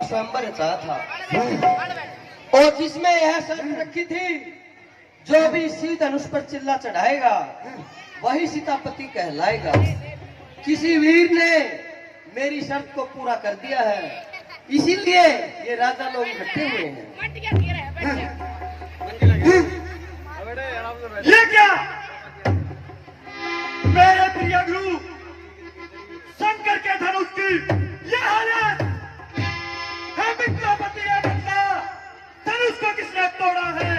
स्वयंवर रचा था और जिसमें यह शर्त रखी थी, जो भी इसी धनुष पर चिल्ला चढ़ाएगा वही सीतापति कहलाएगा। किसी वीर ने मेरी शर्त को पूरा कर दिया है, इसीलिए ये राजा लोग इकट्ठे हुए हैं। ये क्या मेरे प्रिय गुरु शंकर के धनुष की ये हालत है। विद्यापति ने बदला धनुष को किसने तोड़ा है?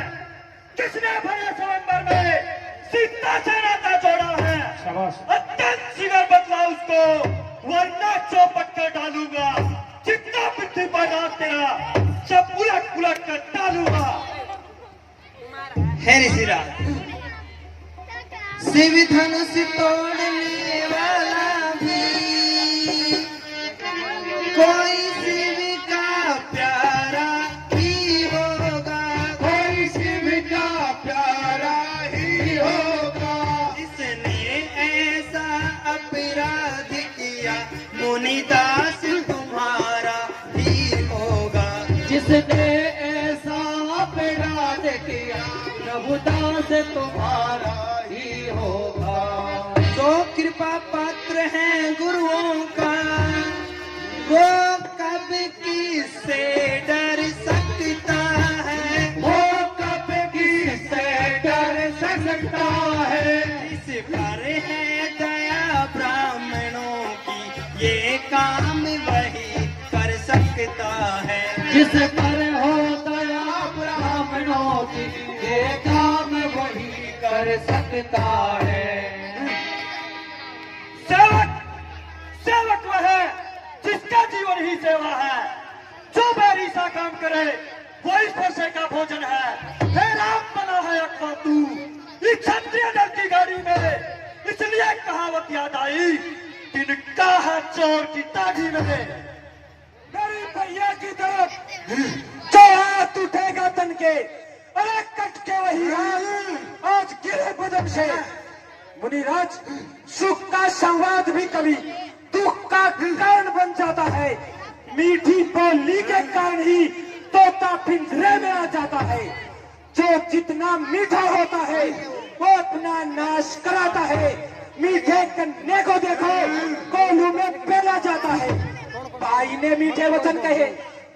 किसने भरे स्वयंवर में सीता से नाता जोड़ा है? अत्यंत शीघ्र बदला उसको, वरना चौपट कर डालूंगा। जितना पृथ्वी पर रात तेरा सब उलट पुलट कर डालूंगा। है ऋषिराज, शिव धनुष तोड़ने वाला भी कोई शिव का प्यारा ही होगा, कोई शिव का प्यारा ही होगा। जिसने ऐसा अपराध किया मुनिदास तुम्हारा ही होगा, जिसने ऐसा अपराध किया प्रभुदास तुम्हारा ही होगा। जो कृपा पात्र है गुरुओं का वो कब किससे डर सकता है, वो कब किससे डर सकता है। इस पर है दया ब्राह्मणों की ये काम वही कर सकता है, जिस पर हो दया ब्राह्मणों की ये काम वही कर सकता है। सेवक सेवक वह है जिसका जीवन ही सेवा है, जो मेरी सा काम करे वो इस भरोसे का भोजन है। हे राम बना है अक्का तू इस क्षत्रिय दल की गाड़ी में, इसलिए कहावत याद आई, तिनका है चोर की ताड़ी में। मेरी भैया की तरफ जो हाथ उठेगा तन के, अरे कट के वही हाथ आज गिरे बदन से। मुनिराज, सुख का संवाद भी कभी दुख का कारण बन जाता है। मीठी बोली के कारण ही तोता पिंजरे में आ जाता है। जो जितना मीठा होता है वो अपना नाश कराता है। मीठे कन्ने को देखो कोलू में पेला जाता है। भाई ने मीठे वचन कहे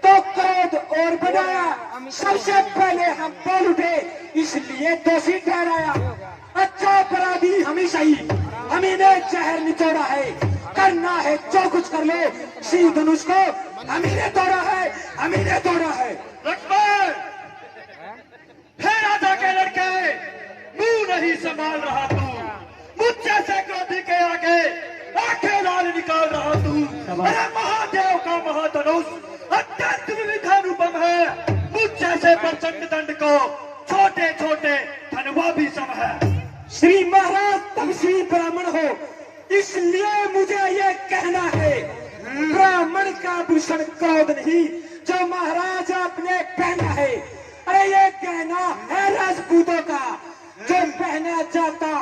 तो क्रोध और बढ़ाया, सबसे पहले हम बोल उठे इसलिए दोषी ठहराया। अच्छा अपराधी हमेशा ही हमी ने जहर निचोड़ा है, करना है जो कुछ कर ले, शिव धनुष को हमी ने तोड़ा है, हमी ने तोड़ा है। लक्ष्मण, हे राजा के लड़के, मुंह नहीं संभाल रहा तू, मुझसे से क्रोधी के आगे आंखें लाल निकाल रहा तू। अरे महादेव का महाधनुष अत्यंत विविधानुपम है, मुझ जैसे प्रचंड दंड को छोटे छोटे धनवा भी सम है। श्री महाराज तुम श्री ब्राह्मण हो, इसलिए मुझे ये कहना है, ब्राह्मण का भूषण क्रोध नहीं जो महाराज आपने पहना है। अरे ये कहना है राजपूतों का जो पहना जाता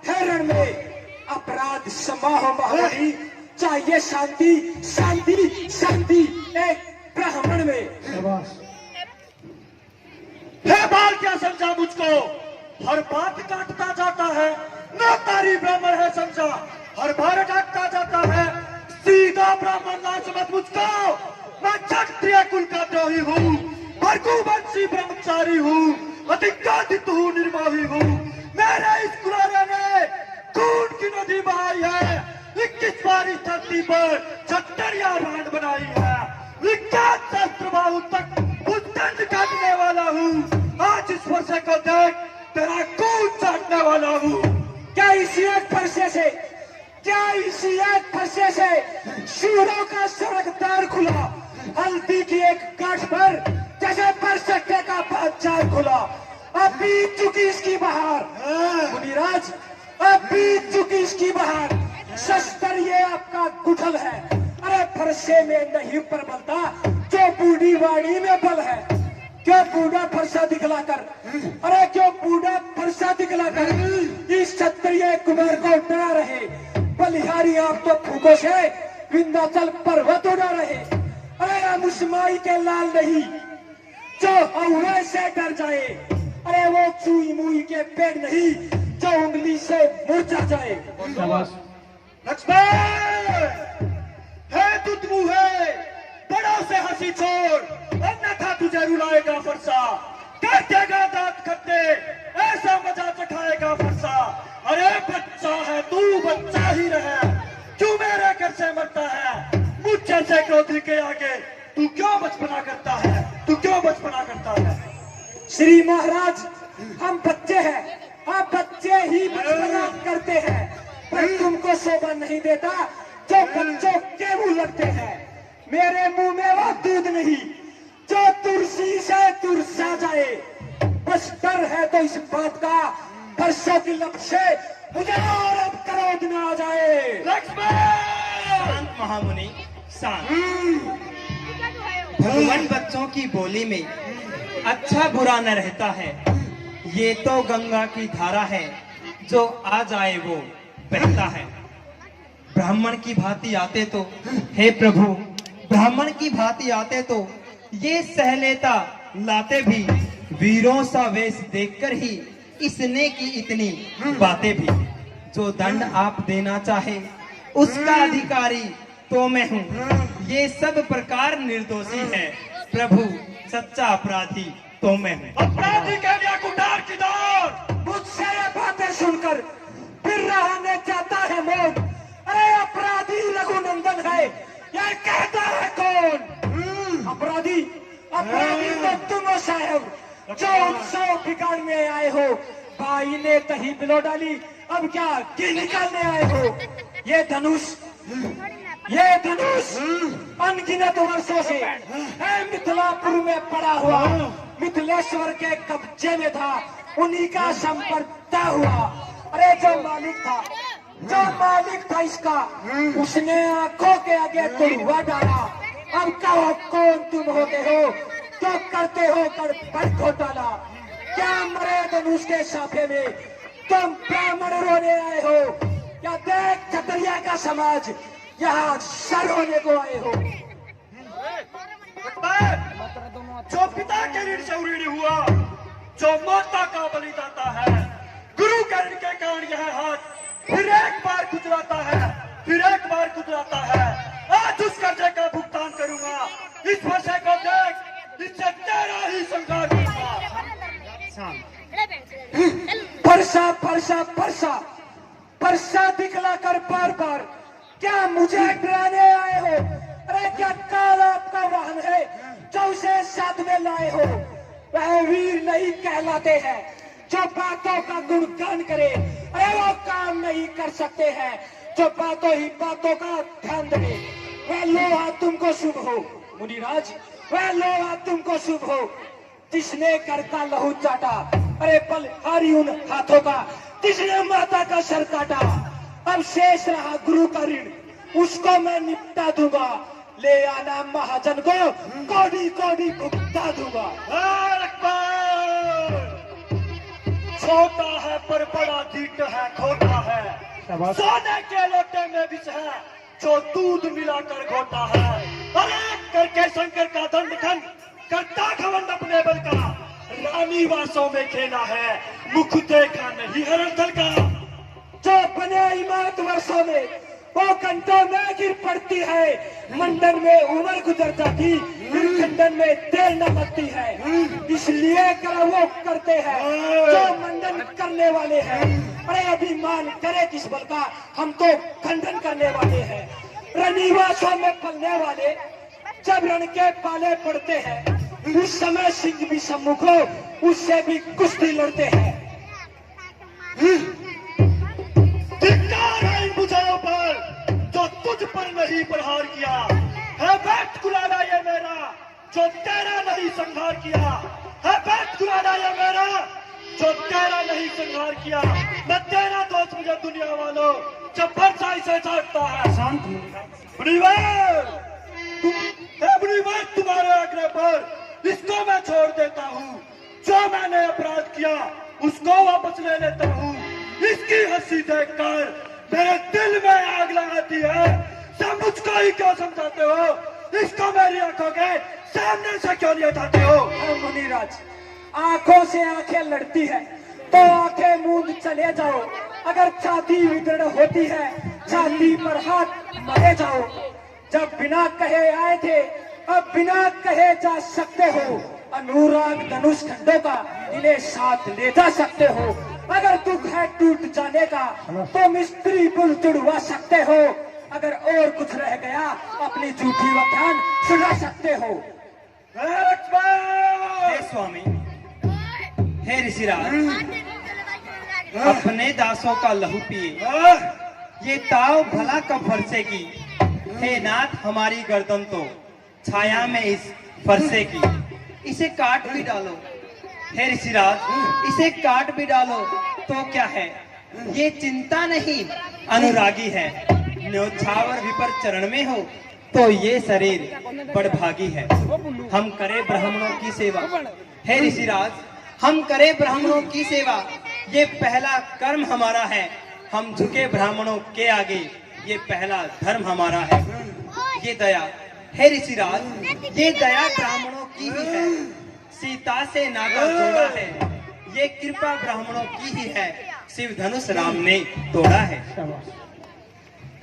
है रण में। अपराध समाह महारानी, चाहिए शांति शांति शांति एक ब्राह्मण में। हे बाल, क्या समझा मुझको? हर बात काटता जाता है, ना तारी ब्राह्मण है समझा, हर बार काटता जाता है। सीधा ब्राह्मण ना समझ मुझको, मैं क्षत्रिय कुल का द्रोही हूँ, भरगुवंशी ब्रह्मचारी हूँ, अधिकाधित हूँ, निर्मोही हूँ। मेरे इस कुलारे ने खून की नदी बहाई है, 21 बार इस धरती पर छत्तरिया रांड बनाई है। विज्ञान शस्त्र बाहु तक उस दंड काटने वाला हूँ। आज इस वर्षे को देख, तेरा खून चाटने वाला हूँ। क्या इसी एक फरसे से, क्या इसी एक फरसे से शूरों का स्वर्ग द्वार खुला? हल्दी की एक गांठ पर जैसे परसक्के का बादशाह खुला। अब बीत चुकी इसकी बहार, मुनिराज, अब बीत चुकी इसकी बहार। शस्त्र ये आपका गुठल है, अरे फरसे में नहीं पर बलता जो बूढ़ी वाणी में बल है। क्यों बूढ़ा फरसा दिखलाकर, अरे क्यों बूढ़ा फरसा दिखलाकर इस क्षत्रिय कुमार को डरा रहे? बलिहारी आप तो फूकों से विंध्याचल पर्वत उड़ा रहे। अरे हम उस माई के लाल नहीं जो हवा से डर जाए। अरे वो चुई मुई के पेड़ नहीं जो उंगली से मुरझा जाए। लक्ष्मण है तुझ मुहे बड़ों से हंसी छोड़, अन्यथा तुझे रुलाएगा फरसा, कर देगा दांत खट्टे, ऐसा मजा चखाएगा फरसा। अरे बच्चा है तू, बच्चा ही रहे, क्यों मेरे घर से मरता है? मुझे से क्रोधी के आगे तू क्यों बचपना करता है, तू क्यों बचपना करता है? श्री महाराज हम बच्चे हैं, आप बच्चे ही बचपना करते हैं, पर तुमको शोभा नहीं देता जो बच्चों के मुंह लगते हैं। मेरे मुंह में वो दूध नहीं जो तुलसी से तुरसा जाए। बस डर है तो इस बात का बरसों की लब से मुझे और अब क्रोध न आ जाए। लक्ष्मण! शांत महामुनि शांत। भगवान बच्चों की बोली में अच्छा बुरा न रहता है। ये तो गंगा की धारा है, जो आ जाए वो बहता है। ब्राह्मण की भांति आते तो, हे प्रभु, ब्राह्मण की भांति आते तो ये सह लेता, लाते भी वीरों सा वेश देखकर ही इसने की इतनी बातें भी। जो दंड आप देना चाहे उसका अधिकारी तो मैं हूँ, ये सब प्रकार निर्दोषी है। प्रभु सच्चा अपराधी तो मैं हूँ। अपराधी के लिए कुठार की दौड़, मुझसे ये बातें सुनकर फिर रहने चाहता है मौत। अरे अपराधी रघुनंदन है, ये कहता है कौन? अपराधी अपराधी तो तुम हो साहब, जो उत्सव बिगाड़ने आए हो। भाई ने तही बिलो डाली, अब क्या की निकालने आए हो? ये धनुष अनगिनत वर्षों से मिथिलापुर में पड़ा हुआ, मिथिलेश्वर के कब्जे में था, उन्हीं का संपर्कता हुआ। अरे जो मालिक था इसका, उसने आंखों के आगे तुड़वा डाला। अब कहो कौन तुम होते हो जो करते हो गड़बड़ घोटाला? क्या मरे धनुष के साफे में तुम ब्राह्मण रोने आए हो, या देख क्षत्रिय का समाज यहाँ सर होने को आए हो? जो पिता के ऋण से ऋणी हुआ, जो माता का बलिदाता है, गुरु के ऋण के कारण यह हाथ फिर एक बार गुजराता है, फिर एक बार गुजराता है। आज उस कर्जे का भुगतान करूंगा। इस वर्षे को देख, इससे तेरा ही संघार करूंगा। परसा परसा परसा परसा दिखलाकर बार बार क्या मुझे डराने आए हो? अरे क्या काल आपका वाहन है जो उसे साथ में लाए हो? वह वीर नहीं कहलाते हैं जो बातों का गुणगान करे। अरे वो काम नहीं कर सकते हैं जो बातों ही बातों का ध्यान दे। वह लोहा तुमको शुभ हो मुनिराज, वह लोहा तुमको शुभ हो जिसने कर का लहू चाटा। अरे बलहारी उन हाथों का जिसने माता का सर काटा। अब शेष रहा गुरु का ऋण, उसको मैं निपटा दूंगा। ले आना महाजन को, कोडी कोडी भुगता दूंगा। छोटा है पर बड़ा दीट है, खोटा है। सोने के लोटे में विष है जो दूध मिलाकर घोटा है। अरे करके शंकर का दंड खंड करता घमंड अपने बल का। रानी वासों में खेला है, मुख देखा नहीं हरदल का। जो बने इमारत वर्षों में वो घंटों में गिर पड़ती है। मंडन में उम्र गुजर जाती, खंडन में देर न लगती है। इसलिए कर वो करते हैं जो मंडन करने वाले हैं। अरे अभिमान करे किस बल का, हम तो खंडन करने वाले हैं। रनिवासों में पलने वाले जब रण के पाले पड़ते हैं, उस समय सिंह भी सम्मुख हो, उससे भी कुश्ती लड़ते हैं। धिक्कार है इन बुझाओं पर जो तुझ पर नहीं प्रहार किया है। बैठ कुलाना ये मेरा जो तेरा नहीं संहार किया है। बैठ कुलाना ये मेरा जो तेरा नहीं संहार किया। मैं तेरा दोस्त मुझे दुनिया वालों जब परछाई से झाड़ता है। शांत मुनिवर, तुम्हारे आग्रह पर इसको मैं छोड़ देता हूँ। जो मैंने अपराध किया उसको वापस ले लेता हूँ। इसकी हंसी देखकर मेरे दिल में आग लगाती है। सब मुझको ही क्यों समझाते हो? इसको मेरी आंखों के सामने से क्यों नहीं हटाते हो? मुनिराज, आंखों से आंखें लड़ती है तो आंखें मूंद चले जाओ। अगर छाती विदृढ़ होती है, छाती पर हाथ मरे जाओ। जब बिना कहे आए थे, अब बिना कहे जा सकते हो। अनुराग धनुष खंडों का इन्हें साथ ले जा सकते हो। अगर दुख है टूट जाने का तो मिस्त्री पुल जुड़वा सकते हो। अगर और कुछ रह गया अपनी झूठी व्याख्यान सुना सकते हो। हे स्वामी, हे ऋषिराज, अपने दासों का लहू पिए, ये ताव भला कब फरसेगी। हे नाथ, हमारी गर्दन तो छाया में इस फरसे की, इसे काट भी डालो। हे ऋषिराज, इसे काट भी डालो तो क्या है, ये चिंता नहीं अनुरागी है। न्योछावर विपर चरण में हो तो ये शरीर बड़भागी है। हम करें ब्राह्मणों की सेवा। हे ऋषिराज, हम करें ब्राह्मणों की सेवा, ये पहला कर्म हमारा है। हम झुके ब्राह्मणों के आगे, ये पहला धर्म हमारा है। ये दया, हे ऋषिराज, ये दया ब्राह्मणों की ही है। सीता से नाता जोड़ा है, ये कृपा ब्राह्मणों की ही है। शिव धनुष राम ने तोड़ा है।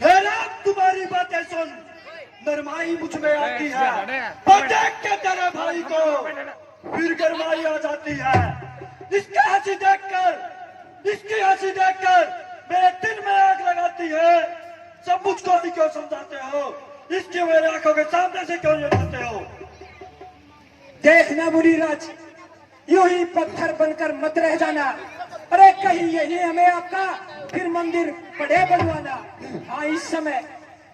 हे राम, तुम्हारी बातें सुन, नरमाई मुझ में आती है। पर देख के तेरे भाई को फिर गरमाई आ जाती है। इसकी हंसी देखकर मेरे दिल में आग लगाती है। सब मुझको ही क्यों समझाते हो? इसकी मेरे आंखों के सामने से क्यों हटाते हो? देखना मुनिराज, यूं ही पत्थर बनकर मत रह जाना। अरे कहीं यही हमें आपका फिर मंदिर बड़े बनवाना। हाँ,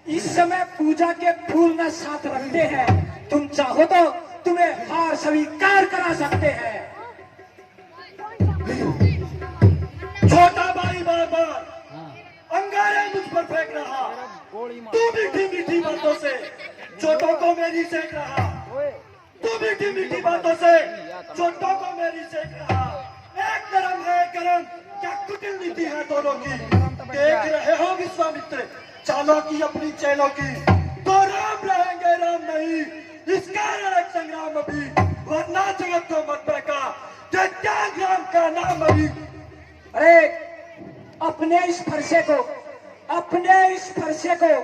इस समय पूजा के फूल न साथ रखते हैं। तुम चाहो तो तुम्हें हार स्वीकार करा सकते हैं। छोटा भाई बार अंगारे मुझ पर फेंक रहा। तू मीठी मीठी बातों से छोटों को मेरी सेक रहा। तू मीठी मीठी बातों से छोटों को मेरी सेक रहा। एक गरम है गरम, क्या कुटिल नीति है दोनों की। देख रहे हो विश्वामित्र चालों की अपनी चेलों की। तो राम रहेंगे राम नहीं, इसका एक संग्राम अभी, वरना जगत को मत फेंका। त्याग राम का नाम अभी। अरे अपने इस फरसे को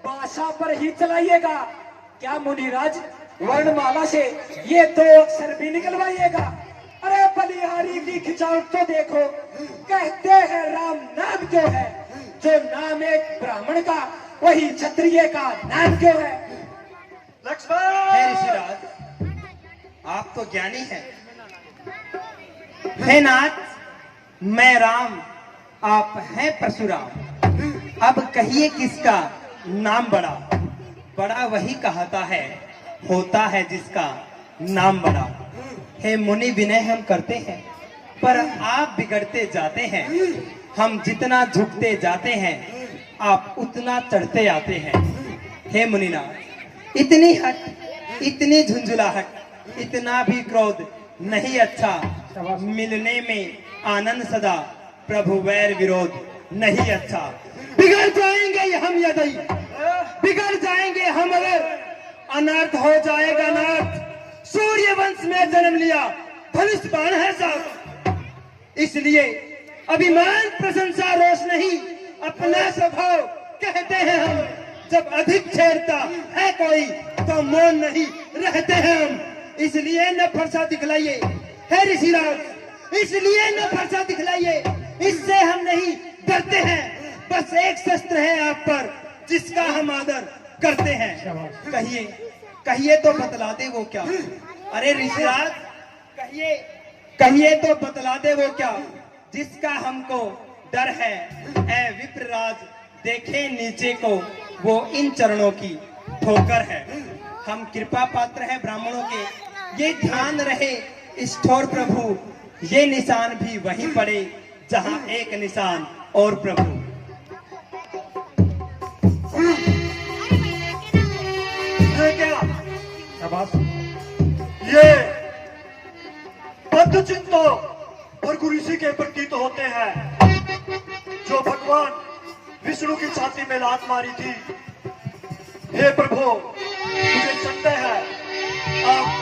भाषा पर ही चलाइएगा क्या मुनिराज? वर्णमाला से ये 2 अक्षर भी निकलवाइएगा। अरे बलिहारी की खिंचावट तो देखो, कहते हैं राम नाम क्यों है? जो नाम एक ब्राह्मण का वही क्षत्रिय का नाम क्यों है? लक्ष्मण, हे ऋषिराज, आप तो ज्ञानी हैं। हे नाथ, मैं राम, आप हैं परशुराम। अब कहिए किसका नाम बड़ा? बड़ा वही कहता है, होता है जिसका नाम बड़ा। हे मुनि, विनय हम करते हैं, पर आप बिगड़ते जाते हैं। हम जितना झुकते जाते हैं, आप उतना चढ़ते आते हैं। हे मुनिनाथ, इतनी हट, इतनी झुंझुलाहट, इतना भी क्रोध नहीं अच्छा। मिलने में आनंद सदा, प्रभु वैर विरोध नहीं अच्छा। बिगड़ जाएंगे हम यदि, बिगड़ जाएंगे हम अगर, अनर्थ हो जाएगा नाथ। सूर्य वंश में जन्म लिया, धनुष बाण है साथ। इसलिए अभिमान प्रशंसा रोष नहीं, अपना स्वभाव कहते हैं हम। जब अधिक छेड़ता है कोई तो मौन नहीं रहते हैं हम। इसलिए न फरसा दिखलाइए हे ऋषिराज, इसलिए न फरसा दिखलाइए, इससे हम नहीं डरते हैं। बस एक शस्त्र है आप पर जिसका हम आदर करते हैं। कहिए तो बतला दे वो क्या? अरे ऋषिराज, कहिए तो बतला दे वो क्या जिसका हमको डर है। ऐ विप्रराज, देखे नीचे को, वो इन चरणों की ठोकर है। हम कृपा पात्र हैं ब्राह्मणों के, ये ध्यान रहे स्ठोर प्रभु। ये निशान भी वहीं पड़े जहां एक निशान और प्रभु। ये क्या? ये बद्ध चित्तों भृगु ऋषि के प्रतीत होते हैं, जो भगवान विष्णु की छाती में लात मारी थी। हे प्रभु, तुझे सकते हैं। अब